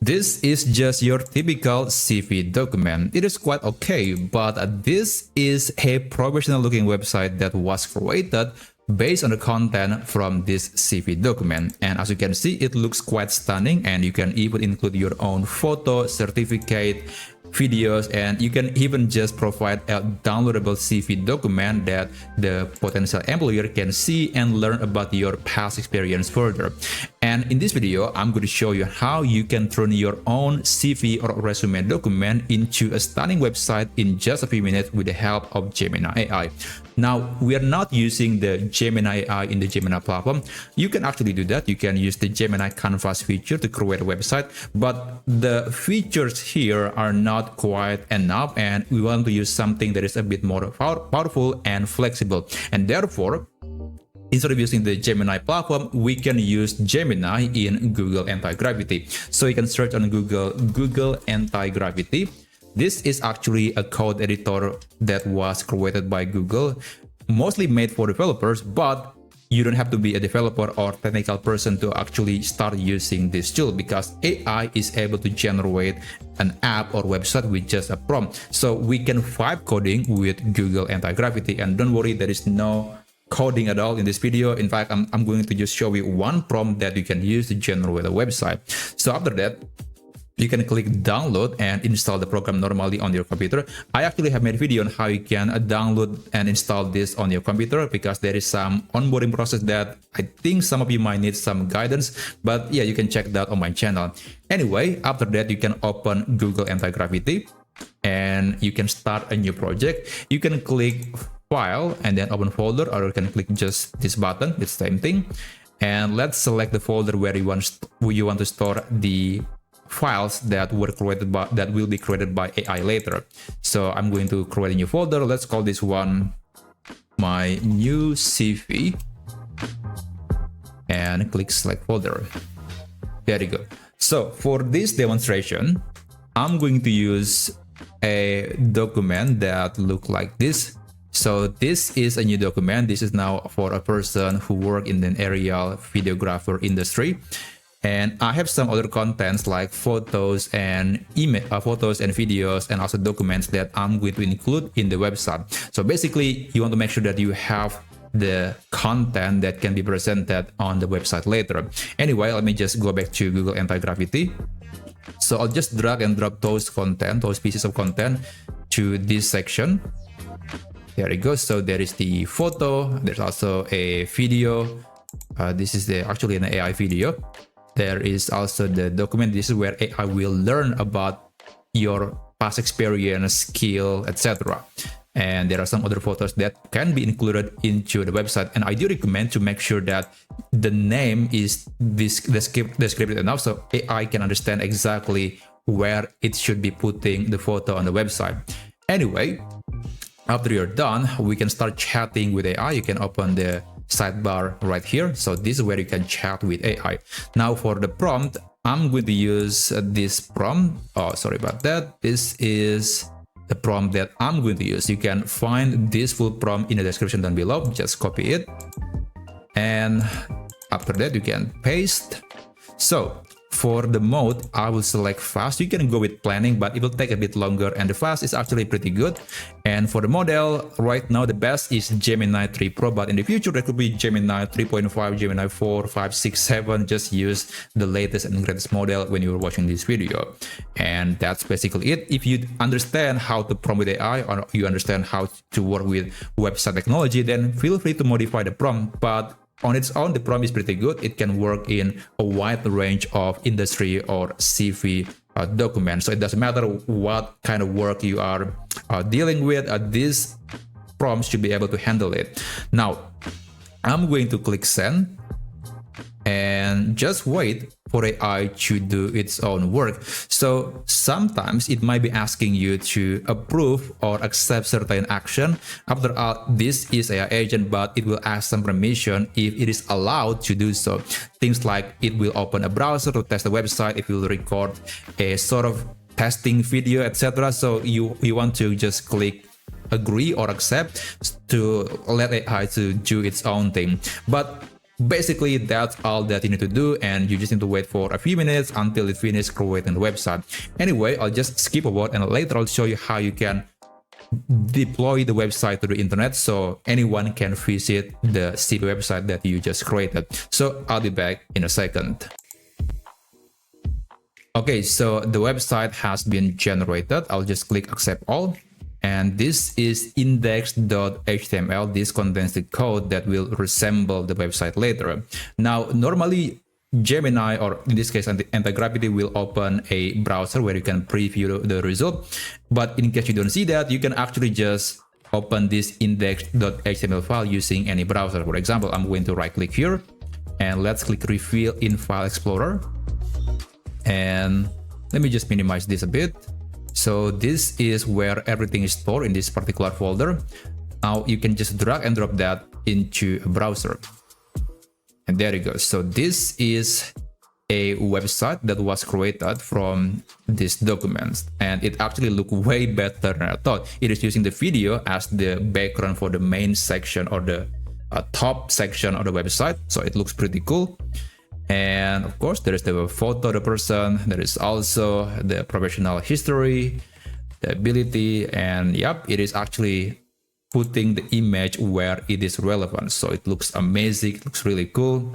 This is just your typical CV document. It is quite okay, but this is a professional looking website that was created based on the content from this CV document. And as you can see, it looks quite stunning, and you can even include your own photo, certificate, videos, and you can even just provide a downloadable CV document that the potential employer can see and learn about your past experience further. And in this video, I'm going to show you how you can turn your own CV or resume document into a stunning website in just a few minutes with the help of Gemini AI. Now, we are not using the Gemini AI in the Gemini platform. You can actually do that. You can use the Gemini Canvas feature to create a website, but the features here are not quite enough, and we want to use something that is a bit more powerful and flexible. And therefore, instead of using the Gemini platform, we can use Gemini in Google Anti-Gravity. So you can search on Google Anti-Gravity. This is actually a code editor that was created by Google, mostly made for developers, but you don't have to be a developer or technical person to actually start using this tool, because AI is able to generate an app or website with just a prompt. So we can vibe coding with Google Anti-Gravity, and don't worry, there is no coding at all in this video. In fact, I'm going to just show you one prompt that you can use to generate a website. So after that, you can click download and install the program normally on your computer. I actually have made a video on how you can download and install this on your computer, because there is some onboarding process that I think some of you might need some guidance, but yeah, you can check that on my channel. Anyway, after that, you can open Google Anti-Gravity and you can start a new project. You can click file and then open folder, or you can click just this button. It's the same thing. And let's select the folder where you want to store the files that were created by, that will be created by AI later. So I'm going to create a new folder. Let's call this one my new CV and click select folder. There you go. So for this demonstration, I'm going to use a document that look like this. So this is a new document. This is now for a person who work in an aerial videographer industry. And I have some other contents like photos and photos and videos, and also documents that I'm going to include in the website. So basically, you want to make sure that you have the content that can be presented on the website later. Anyway, let me just go back to Google Anti-Gravity. So I'll just drag and drop those pieces of content to this section. There you go. So there is the photo. There's also a video. This is actually an AI video. There is also the document. This is where AI will learn about your past experience, skill, etc. And there are some other photos that can be included into the website. And I do recommend to make sure that the name is descriptive enough so AI can understand exactly where it should be putting the photo on the website. Anyway, after you're done, we can start chatting with AI. You can open the sidebar right here. So this is where you can chat with AI. Now for the prompt, I'm going to use this prompt. Oh, sorry about that. This is the prompt that I'm going to use. You can find this full prompt in the description down below. Just copy it. And after that, you can paste. So for the mode, I will select fast. You can go with planning, but it will take a bit longer, and the fast is actually pretty good. And for the model, right now the best is Gemini 3 Pro, but in the future there could be Gemini 3.5, Gemini 4, 5, 6, 7. Just use the latest and greatest model when you're watching this video. And that's basically it. If you understand how to prompt with AI, or you understand how to work with website technology, then feel free to modify the prompt. But on its own, the prompt is pretty good. It can work in a wide range of industry or CV documents. So it doesn't matter what kind of work you are dealing with, this prompt should be able to handle it. Now, I'm going to click send and just wait for AI to do its own work. So sometimes it might be asking you to approve or accept certain action. After all, this is AI agent, but it will ask some permission if it is allowed to do so. Things like it will open a browser to test the website, it will record a sort of testing video, etc. So you want to just click agree or accept to let AI to do its own thing. But basically that's all that you need to do, and you just need to wait for a few minutes until it finishes creating the website. Anyway, I'll just skip over and later I'll show you how you can deploy the website to the internet so anyone can visit the city website that you just created. So I'll be back in a second. Okay, so the website has been generated. I'll just click accept all. And this is index.html. This contains the code that will resemble the website later. Now, normally Gemini, or in this case Anti-Gravity, will open a browser where you can preview the result. But in case you don't see that, you can actually just open this index.html file using any browser. For example, I'm going to right click here and let's click reveal in File Explorer. And let me just minimize this a bit. So this is where everything is stored in this particular folder. Now you can just drag and drop that into a browser. And there you go. So this is a website that was created from these documents. And it actually looks way better than I thought. It is using the video as the background for the main section or the top section of the website. So it looks pretty cool. And of course, there is the photo of the person. There is also the professional history, the ability, and yep, it is actually putting the image where it is relevant. So it looks amazing. It looks really cool.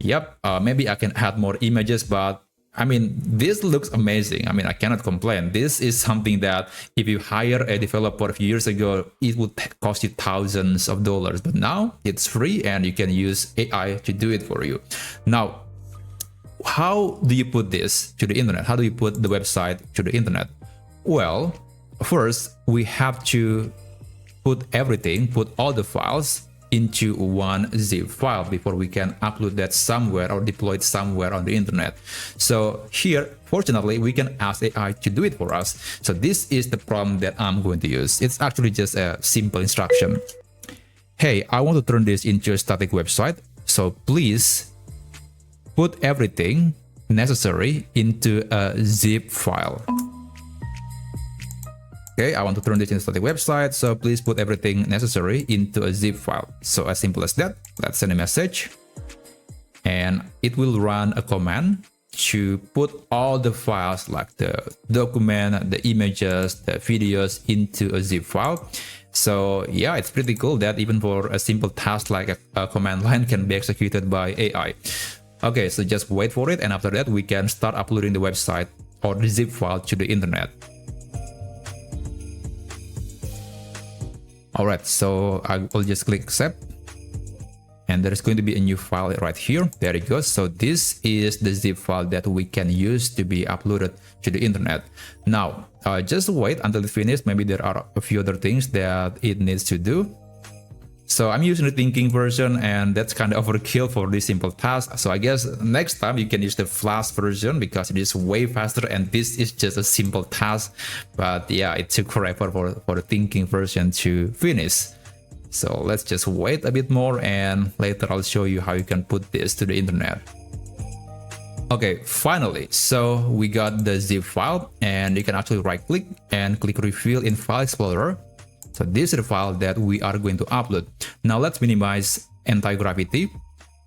Yep, maybe I can add more images, but I mean, this looks amazing. I mean, I cannot complain. This is something that if you hire a developer a few years ago, it would cost you thousands of dollars. But now it's free and you can use AI to do it for you. Now, how do you put this to the internet? How do you put the website to the internet? Well, first, we have to put all the files into one zip file before we can upload that somewhere or deploy it somewhere on the internet. So here, fortunately, we can ask AI to do it for us. So this is the prompt that I'm going to use. It's actually just a simple instruction. Hey, I want to turn this into a static website. So please put everything necessary into a zip file. Okay, I want to turn this into a static website, so please put everything necessary into a zip file. So as simple as that, let's send a message. And it will run a command to put all the files like the document, the images, the videos into a zip file. So yeah, it's pretty cool that even for a simple task like a command line can be executed by AI. Okay, so just wait for it, and after that we can start uploading the website or the zip file to the internet. Alright, so I will just click accept, and there is going to be a new file right here. There it goes. So this is the zip file that we can use to be uploaded to the internet. Now, just wait until it's finished. Maybe there are a few other things that it needs to do. So I'm using the thinking version, and that's kind of overkill for this simple task. So I guess next time you can use the flash version because it is way faster, and this is just a simple task. But yeah, it took forever for the thinking version to finish. So let's just wait a bit more, and later I'll show you how you can put this to the internet. Okay, finally, so we got the zip file, and you can actually right click and click reveal in File Explorer. So this is the file that we are going to upload. Now let's minimize Anti-Gravity,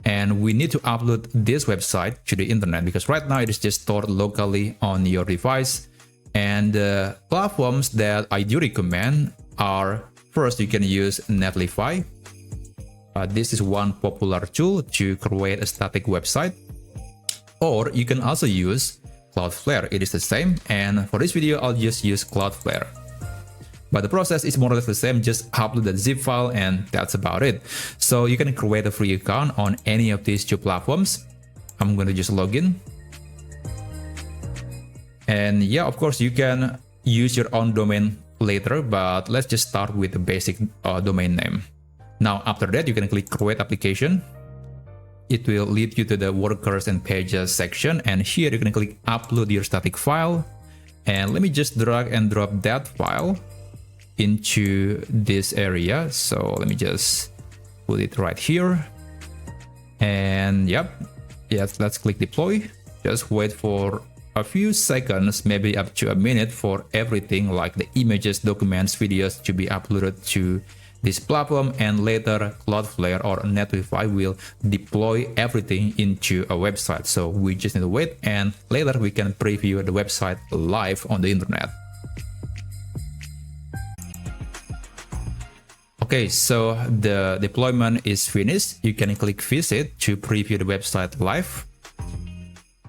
and we need to upload this website to the internet because right now it is just stored locally on your device. And the platforms that I do recommend are, first, you can use Netlify. This is one popular tool to create a static website. Or you can also use Cloudflare. It is the same, and for this video I'll just use Cloudflare. But the process is more or less the same, just upload the zip file and that's about it. So you can create a free account on any of these two platforms. I'm going to just log in. And yeah, of course, you can use your own domain later, but let's just start with the basic domain name. Now, after that, you can click Create Application. It will lead you to the Workers and Pages section. And here you can click Upload your static file. And let me just drag and drop that file into this area. So let me just put it right here. And yep, yes, let's click Deploy. Just wait for a few seconds, maybe up to a minute, for everything like the images, documents, videos to be uploaded to this platform, and later Cloudflare or Netlify will deploy everything into a website. So we just need to wait, and later we can preview the website live on the internet. Okay, so the deployment is finished. You can click visit to preview the website live.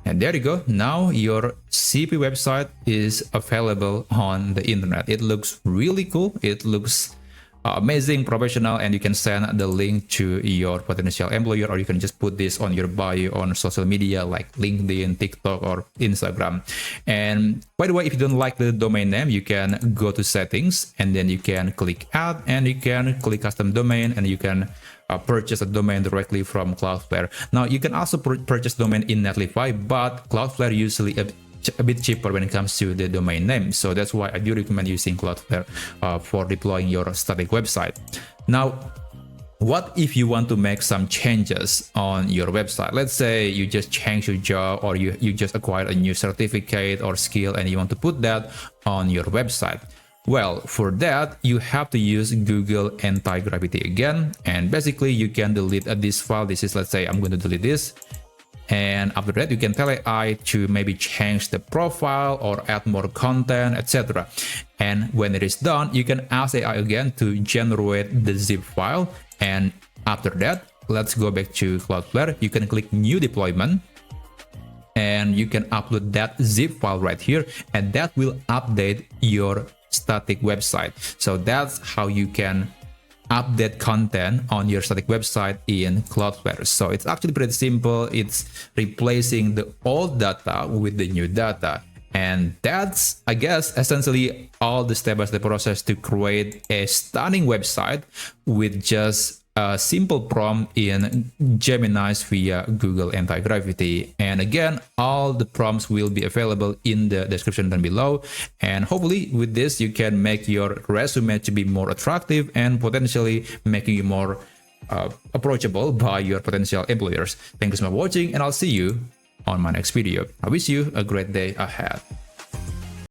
And there you go. Now your CP website is available on the internet. It looks really cool. It looks amazing, professional, and you can send the link to your potential employer, or you can just put this on your bio on social media like LinkedIn, TikTok, or Instagram. And by the way, if you don't like the domain name, you can go to settings, and then you can click add, and you can click custom domain, and you can purchase a domain directly from Cloudflare. Now you can also purchase domain in Netlify, but Cloudflare usually a bit cheaper when it comes to the domain name. So that's why I do recommend using Cloudflare for deploying your static website. Now, what if you want to make some changes on your website? Let's say you just changed your job, or you just acquired a new certificate or skill, and you want to put that on your website. Well, for that, you have to use Google Anti-Gravity again. And basically, you can delete this file. This is, let's say, I'm going to delete this. And after that, you can tell AI to maybe change the profile or add more content, etc. And when it is done, you can ask AI again to generate the zip file. And after that, let's go back to Cloudflare. You can click New Deployment, and you can upload that zip file right here, and that will update your static website. So that's how you can update content on your static website in Cloudflare. So it's actually pretty simple. It's replacing the old data with the new data. And that's, I guess, essentially all the step-by-step process to create a stunning website with just a simple prompt in Gemini via Google Anti-Gravity. And again, all the prompts will be available in the description down below. And hopefully with this, you can make your resume to be more attractive and potentially making you more approachable by your potential employers. Thank you so much for watching, and I'll see you on my next video. I wish you a great day ahead.